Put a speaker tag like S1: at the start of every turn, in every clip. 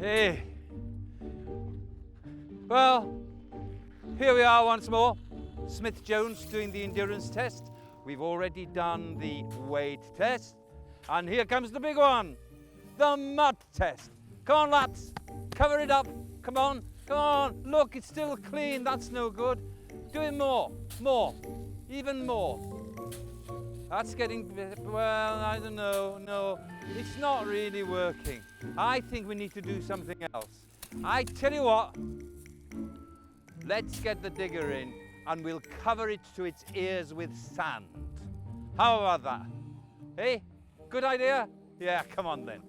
S1: Hey. Well, here we are once more. Smith Jones doing the endurance test. We've already done the weight test. And here comes the big one, the mud test. Come on, lads, cover it up. Come on, come on. Look, it's still clean. That's no good. Do it more, even more. That's getting, well, I don't know, no, it's not really working. I think we need to do something else. I tell you what, let's get the digger in and we'll cover it to its ears with sand. How about that? Hey, good idea? Yeah, come on then.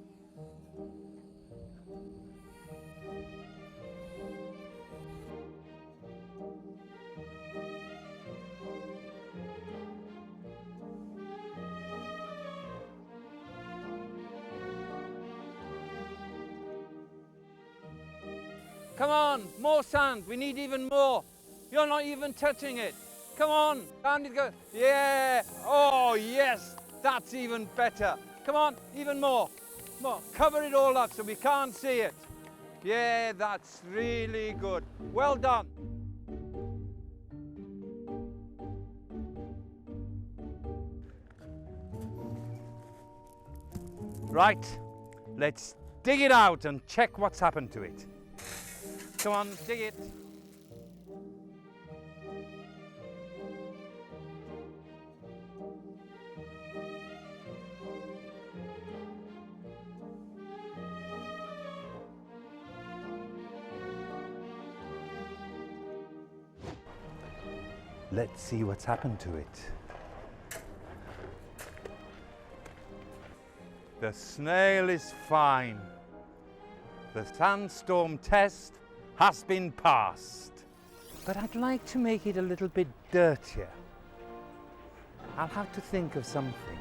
S1: Come on, more sand. We need even more. You're not even touching it. Come on, down it goes. Yeah, oh yes, that's even better. Come on, even more. More, cover it all up so we can't see it. Yeah, that's really good. Well done. Right, let's dig it out and check what's happened to it. Come on, dig it. Let's see what's happened to it. The snail is fine. The sandstorm test has been passed. But I'd like to make it a little bit dirtier. I'll have to think of something.